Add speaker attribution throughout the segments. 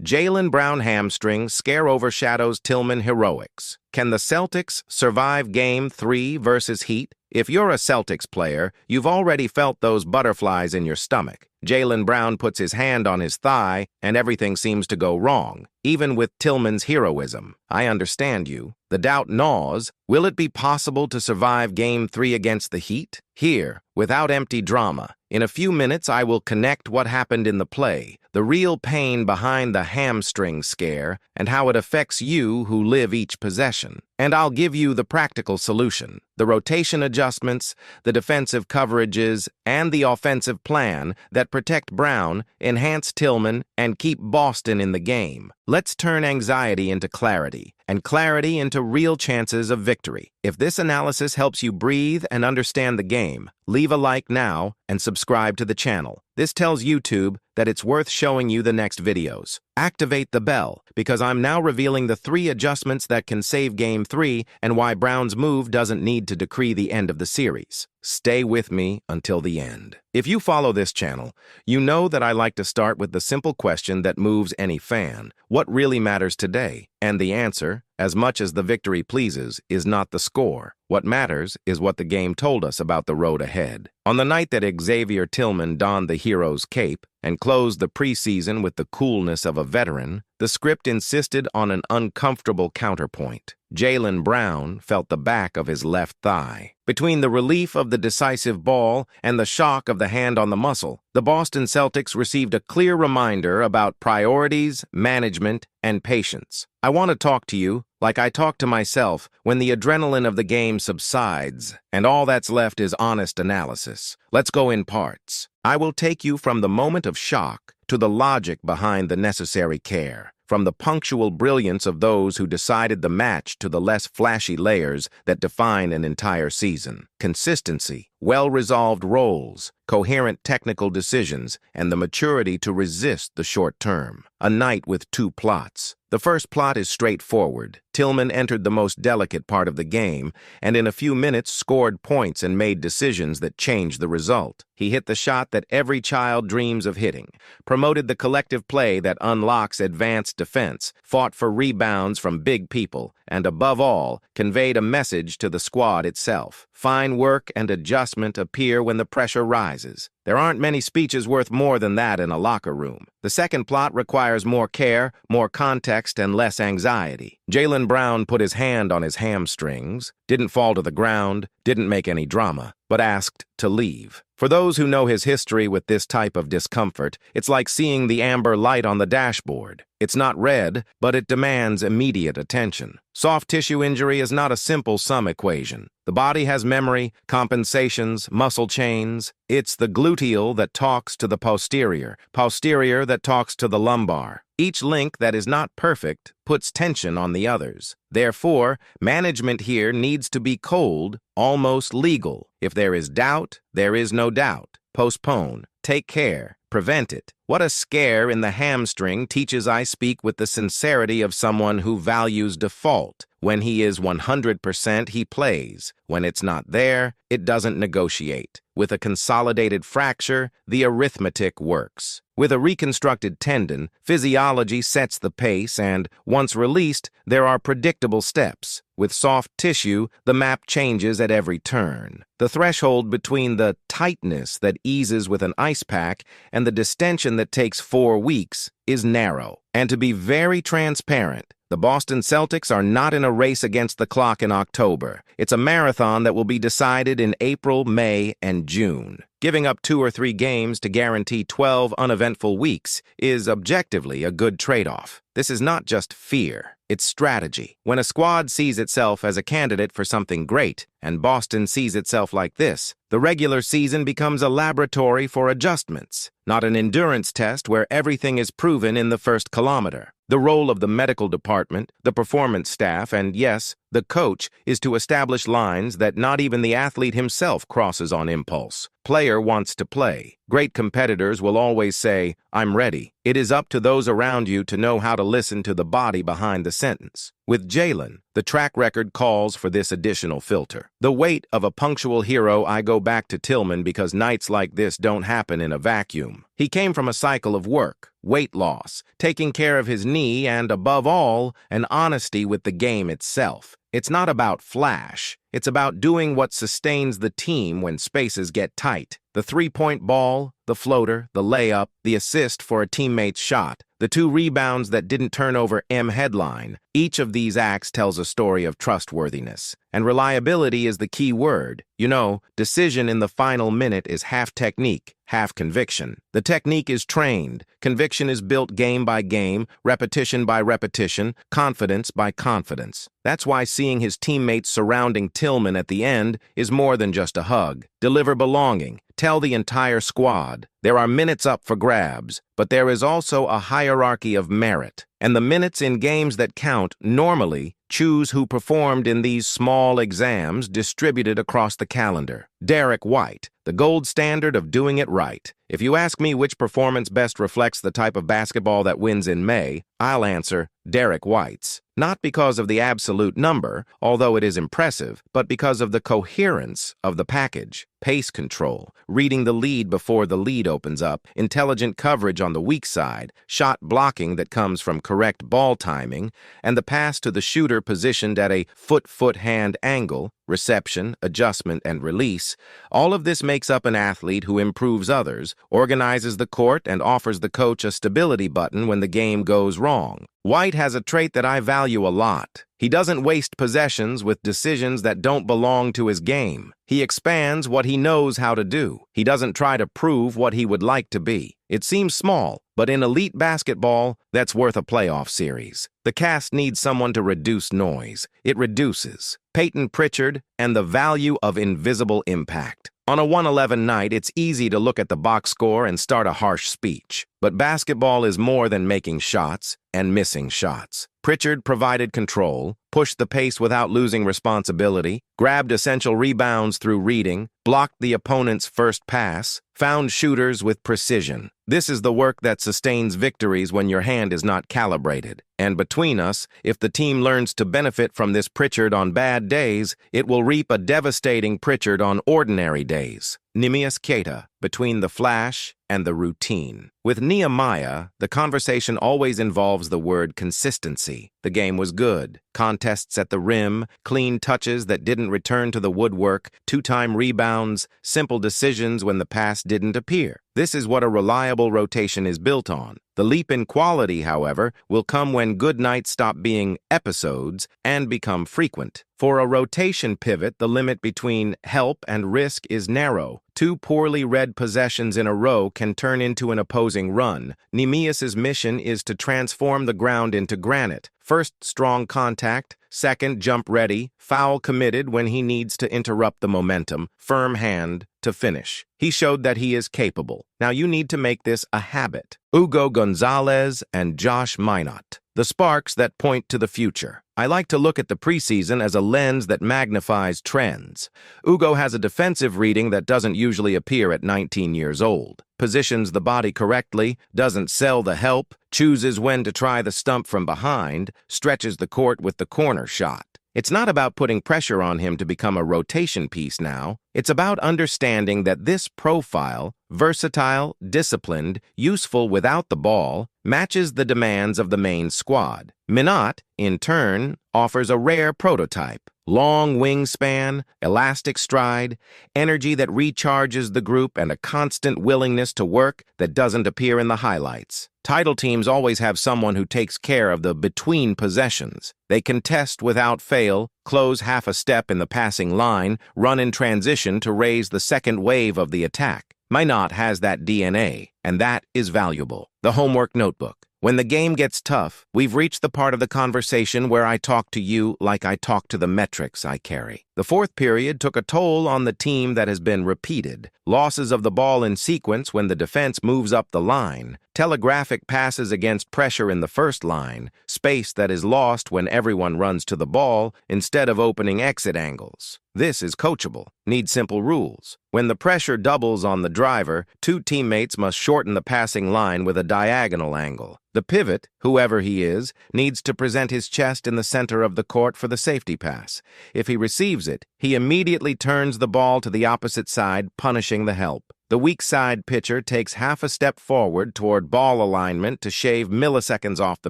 Speaker 1: Jaylen Brown hamstring scare overshadows Tillman heroics. Can the Celtics survive Game 3 versus Heat? If you're a Celtics player, you've already felt those butterflies in your stomach. Jaylen Brown puts his hand on his thigh, and everything seems to go wrong, even with Tillman's heroism. I understand you. The doubt gnaws. Will it be possible to survive Game 3 against the Heat? Here, without empty drama, in a few minutes I will connect what happened in the play, the real pain behind the hamstring scare, and how it affects you who live each possession. And I'll give you the practical solution, the rotation adjustments, the defensive coverages, and the offensive plan that protect Brown, enhance Tillman, and keep Boston in the game. Let's turn anxiety into clarity, and clarity into real chances of victory. If this analysis helps you breathe and understand the game, leave a like now and subscribe to the channel. This tells YouTube that it's worth showing you the next videos. Activate the bell, because I'm now revealing the 3 adjustments that can save Game 3 and why Brown's move doesn't need to decree the end of the series. Stay with me until the end. If you follow this channel, you know that I like to start with the simple question that moves any fan. What really matters today? And the answer, as much as the victory pleases, is not the score. What matters is what the game told us about the road ahead. On the night that Xavier Tillman donned the hero's cape and closed the preseason with the coolness of a veteran, the script insisted on an uncomfortable counterpoint. Jaylen Brown felt the back of his left thigh. Between the relief of the decisive ball and the shock of the hand on the muscle, the Boston Celtics received a clear reminder about priorities, management, and patience. I want to talk to you like I talk to myself when the adrenaline of the game subsides, and all that's left is honest analysis. Let's go in parts. I will take you from the moment of shock to the logic behind the necessary care, from the punctual brilliance of those who decided the match to the less flashy layers that define an entire season. Consistency, well-resolved roles, coherent technical decisions, and the maturity to resist the short term. A night with 2 plots. The first plot is straightforward. Tillman entered the most delicate part of the game, and in a few minutes scored points and made decisions that changed the result. He hit the shot that every child dreams of hitting, promoted the collective play that unlocks advanced defense, fought for rebounds from big people, and above all, conveyed a message to the squad itself. Fine work and adjustment appear when the pressure rises. There aren't many speeches worth more than that in a locker room. The second plot requires more care, more context, and less anxiety. Jaylen Brown put his hand on his hamstrings, didn't fall to the ground, didn't make any drama, but asked to leave. For those who know his history with this type of discomfort, it's like seeing the amber light on the dashboard. It's not red, but it demands immediate attention. Soft tissue injury is not a simple sum equation. The body has memory, compensations, muscle chains. It's the gluteal that talks to the posterior that talks to the lumbar. Each link that is not perfect puts tension on the others. Therefore, management here needs to be cold, almost legal. If there is doubt, there is no doubt. Postpone. Take care. Prevent it. What a scare in the hamstring teaches I speak with the sincerity of someone who values default. When he is 100%, he plays. When it's not there, it doesn't negotiate. With a consolidated fracture, the arithmetic works. With a reconstructed tendon, physiology sets the pace, and once released, there are predictable steps. With soft tissue, the map changes at every turn. The threshold between the tightness that eases with an ice pack and the distension that takes 4 weeks is narrow. And to be very transparent, the Boston Celtics are not in a race against the clock in October. It's a marathon that will be decided in April, May, and June. Giving up 2 or 3 games to guarantee 12 uneventful weeks is objectively a good trade-off. This is not just fear, it's strategy. When a squad sees itself as a candidate for something great, and Boston sees itself like this, the regular season becomes a laboratory for adjustments, not an endurance test where everything is proven in the first kilometer. The role of the medical department, the performance staff, and yes, the The coach is to establish lines that not even the athlete himself crosses on impulse. Player wants to play. Great competitors will always say, "I'm ready." It is up to those around you to know how to listen to the body behind the sentence. With Jaylen, the track record calls for this additional filter. The weight of a punctual hero. I go back to Tillman because nights like this don't happen in a vacuum. He came from a cycle of work, weight loss, taking care of his knee, and above all, an honesty with the game itself. It's not about flash. It's about doing what sustains the team when spaces get tight. The three-point ball, the floater, the layup, the assist for a teammate's shot, the 2 rebounds that didn't turn over headline. Each of these acts tells a story of trustworthiness. And reliability is the key word. You know, decision in the final minute is half technique, half conviction. The technique is trained. Conviction is built game by game, repetition by repetition, confidence by confidence. That's why seeing his teammates surrounding Tillman at the end is more than just a hug. Deliver belonging. Tell the entire squad. There are minutes up for grabs, but there is also a hierarchy of merit. And the minutes in games that count normally choose who performed in these small exams distributed across the calendar. Derek White, the gold standard of doing it right. If you ask me which performance best reflects the type of basketball that wins in May, I'll answer Derek White's. Not because of the absolute number, although it is impressive, but because of the coherence of the package. Pace control, reading the lead before the lead opens up, intelligent coverage on the weak side, shot blocking that comes from correct ball timing, and the pass to the shooter positioned at a foot-hand angle, reception, adjustment, and release. All of this makes up an athlete who improves others, organizes the court, and offers the coach a stability button when the game goes wrong. White has a trait that I value a lot. He doesn't waste possessions with decisions that don't belong to his game. He expands what he knows how to do. He doesn't try to prove what he would like to be. It seems small, but in elite basketball, that's worth a playoff series. The cast needs someone to reduce noise. It reduces. Peyton Pritchard and the value of invisible impact. On a 111 night, it's easy to look at the box score and start a harsh speech. But basketball is more than making shots and missing shots. Pritchard provided control, pushed the pace without losing responsibility, grabbed essential rebounds through reading, blocked the opponent's first pass, found shooters with precision. This is the work that sustains victories when your hand is not calibrated. And between us, if the team learns to benefit from this Pritchard on bad days, it will reap a devastating Pritchard on ordinary days. Neemias Queta, between the flash and the routine. With Nehemiah, the conversation always involves the word consistency. The game was good. Contests at the rim, clean touches that didn't return to the woodwork, 2-time rebounds, simple decisions when the pass didn't appear. This is what a reliable rotation is built on. The leap in quality, however, will come when good nights stop being episodes and become frequent. For a rotation pivot, the limit between help and risk is narrow. 2 poorly read possessions in a row can turn into an opposing run. Neemias's mission is to transform the ground into granite. First, strong contact. Second, jump ready. Foul committed when he needs to interrupt the momentum. Firm hand to finish. He showed that he is capable. Now you need to make this a habit. Ugo Gonzalez and Josh Minott, the sparks that point to the future. I like to look at the preseason as a lens that magnifies trends. Ugo has a defensive reading that doesn't usually appear at 19 years old. Positions the body correctly, doesn't sell the help, chooses when to try the stump from behind, stretches the court with the corner shot. It's not about putting pressure on him to become a rotation piece now. It's about understanding that this profile, versatile, disciplined, useful without the ball, matches the demands of the main squad. Minott, in turn, offers a rare prototype. Long wingspan, elastic stride, energy that recharges the group, and a constant willingness to work that doesn't appear in the highlights. Title teams always have someone who takes care of the between possessions. They contest without fail, close half a step in the passing line, run in transition to raise the second wave of the attack. Minott has that DNA, and that is valuable. The homework notebook. When the game gets tough, we've reached the part of the conversation where I talk to you like I talk to the metrics I carry. The fourth period took a toll on the team that has been repeated. Losses of the ball in sequence when the defense moves up the line, telegraphic passes against pressure in the first line, space that is lost when everyone runs to the ball instead of opening exit angles. This is coachable. Needs simple rules. When the pressure doubles on the driver, two teammates must shorten the passing line with a diagonal angle. The pivot, whoever he is, needs to present his chest in the center of the court for the safety pass. If he receives it, he immediately turns the ball to the opposite side, punishing the help. The weak side pitcher takes half a step forward toward ball alignment to shave milliseconds off the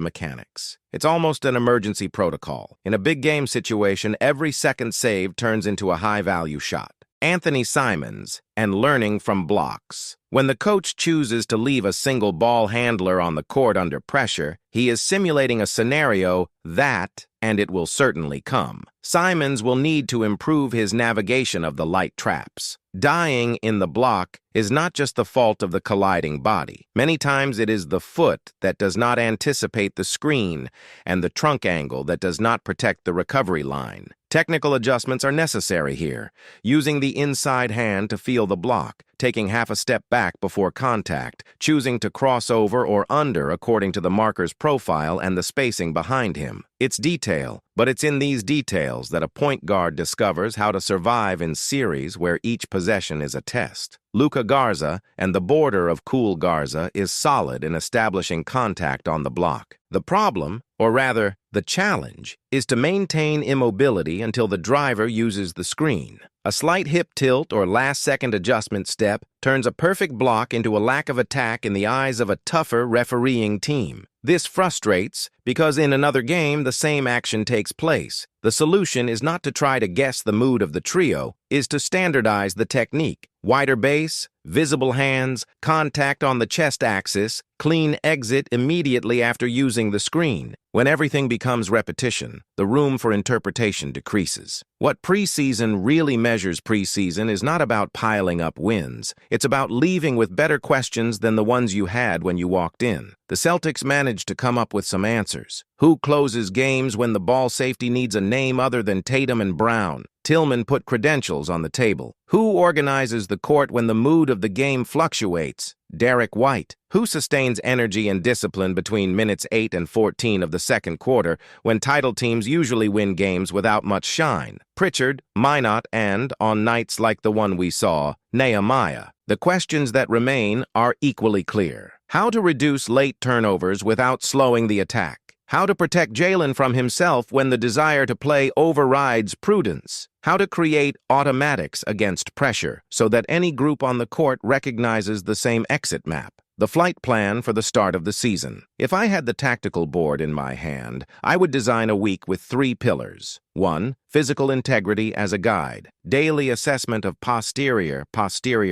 Speaker 1: mechanics. It's almost an emergency protocol. In a big game situation, every second save turns into a high-value shot. Anthony Simons, and learning from blocks. When the coach chooses to leave a single ball handler on the court under pressure, he is simulating a scenario that, and it will certainly come. Simons will need to improve his navigation of the light traps. Dying in the block is not just the fault of the colliding body. Many times it is the foot that does not anticipate the screen and the trunk angle that does not protect the recovery line. Technical adjustments are necessary here, using the inside hand to feel the block, taking half a step back before contact, choosing to cross over or under according to the marker's profile and the spacing behind him. It's detail, but it's in these details that a point guard discovers how to survive in series where each possession is a test. Luka Garza and the border of Cool Garza is solid in establishing contact on the block. The problem, or rather, the challenge, is to maintain immobility until the driver uses the screen. A slight hip tilt or last-second adjustment step turns a perfect block into a lack of attack in the eyes of a tougher refereeing team. This frustrates because in another game the same action takes place. The solution is not to try to guess the mood of the trio, is to standardize the technique. Wider base, visible hands, contact on the chest axis, clean exit immediately after using the screen. When everything becomes repetition, the room for interpretation decreases. What preseason really measures preseason is not about piling up wins. It's about leaving with better questions than the ones you had when you walked in. The Celtics managed to come up with some answers. Who closes games when the ball safety needs a name other than Tatum and Brown? Tillman put credentials on the table. Who organizes the court when the mood of the game fluctuates? Derek White. Who sustains energy and discipline between minutes 8 and 14 of the second quarter when title teams usually win games without much shine? Pritchard, Minot, and, on nights like the one we saw, Nehemiah. The questions that remain are equally clear. How to reduce late turnovers without slowing the attack? How to protect Jaylen from himself when the desire to play overrides prudence? How to create automatics against pressure so that any group on the court recognizes the same exit map? The flight plan for the start of the season. If I had the tactical board in my hand, I would design a week with 3 pillars. 1. Physical integrity as a guide. Daily assessment of posterior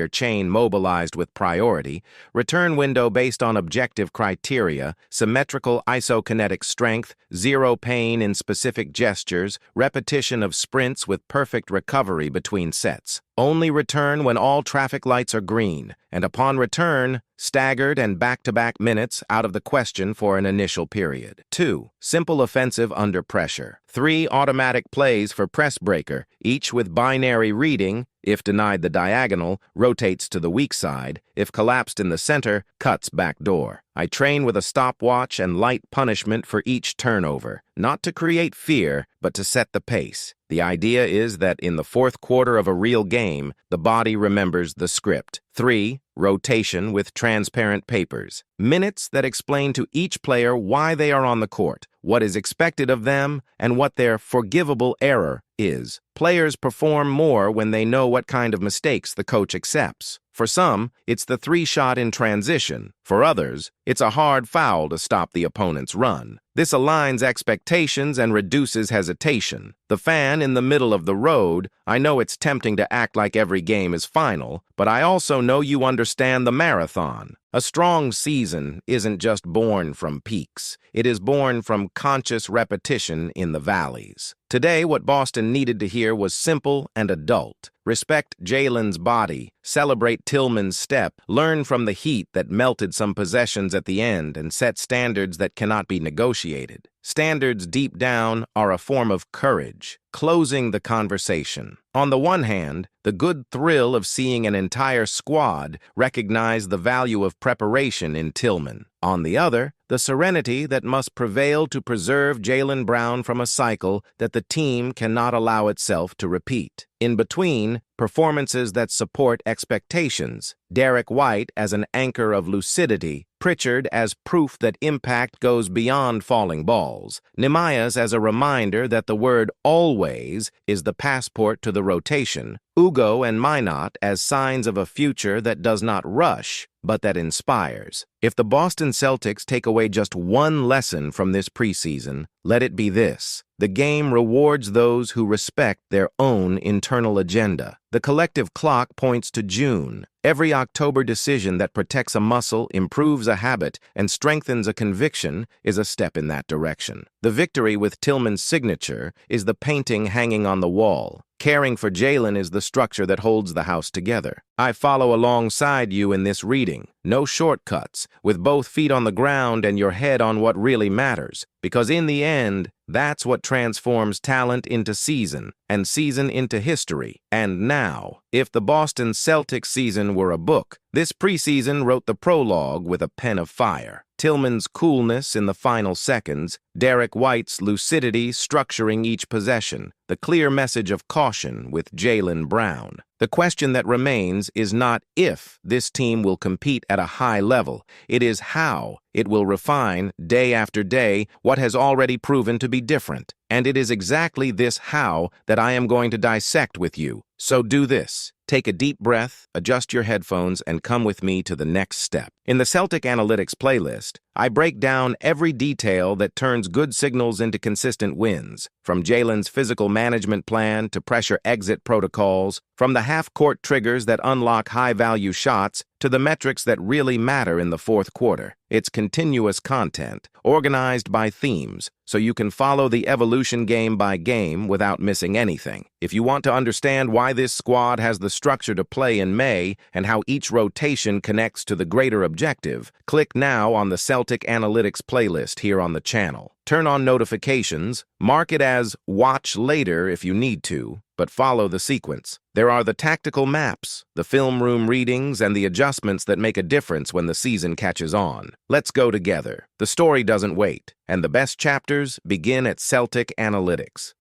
Speaker 1: chain mobilized with priority. Return window based on objective criteria. Symmetrical isokinetic strength. Zero pain in specific gestures. Repetition of sprints with perfect recovery between sets. Only return when all traffic lights are green. And upon return, staggered and back-to-back minutes out of the question for an initial period. 2. Simple offensive under pressure. 3 automatic plays for press breaker, each with binary reading. If denied the diagonal, rotates to the weak side. If collapsed in the center, cuts back door. I train with a stopwatch and light punishment for each turnover, not to create fear, but to set the pace. The idea is that in the fourth quarter of a real game, the body remembers the script. 3. Rotation with transparent papers. Minutes that explain to each player why they are on the court, what is expected of them, and what their forgivable error is. Players perform more when they know what kind of mistakes the coach accepts. For some, it's the 3-shot in transition. For others, it's a hard foul to stop the opponent's run. This aligns expectations and reduces hesitation. The fan in the middle of the road, I know it's tempting to act like every game is final, but I also know you understand the marathon. A strong season isn't just born from peaks. It is born from conscious repetition in the valleys. Today, what Boston needed to hear was simple and adult. Respect Jaylen's body, celebrate Tillman's step, learn from the Heat that melted some possessions at the end, and set standards that cannot be negotiated. Standards deep down are a form of courage, closing the conversation. On the one hand, the good thrill of seeing an entire squad recognize the value of preparation in Tillman. On the other, the serenity that must prevail to preserve Jaylen Brown from a cycle that the team cannot allow itself to repeat. In between, performances that support expectations. Derek White as an anchor of lucidity, Pritchard as proof that impact goes beyond falling balls, Nehemiah's as a reminder that the word always is the passport to the rotation, Ugo and Minot as signs of a future that does not rush, but that inspires. If the Boston Celtics take away just one lesson from this preseason, let it be this: the game rewards those who respect their own internal agenda. The collective clock points to June. Every October decision that protects a muscle, improves a habit, and strengthens a conviction is a step in that direction. The victory with Tillman's signature is the painting hanging on the wall. Caring for Jaylen is the structure that holds the house together. I follow alongside you in this reading. No shortcuts, with both feet on the ground and your head on what really matters. Because in the end, that's what transforms talent into season, and season into history. And now, if the Boston Celtics season were a book, this preseason wrote the prologue with a pen of fire. Tillman's coolness in the final seconds, Derek White's lucidity structuring each possession, the clear message of caution with Jaylen Brown. The question that remains is not if this team will compete at a high level, it is how it will refine, day after day, what has already proven to be different. And it is exactly this how that I am going to dissect with you. So do this. Take a deep breath, adjust your headphones, and come with me to the next step. In the Celtic Analytics playlist, I break down every detail that turns good signals into consistent wins, from Jaylen's physical management plan to pressure exit protocols, from the half-court triggers that unlock high-value shots to the metrics that really matter in the fourth quarter. It's continuous content, organized by themes, so you can follow the evolution game by game without missing anything. If you want to understand why this squad has the structure to play in May and how each rotation connects to the greater objective, click now on the Celtic Analytics playlist here on the channel. Turn on notifications, mark it as watch later if you need to, but follow the sequence. There are the tactical maps, the film room readings, and the adjustments that make a difference when the season catches on. Let's go together. The story doesn't wait, and the best chapters begin at Celtic Analytics.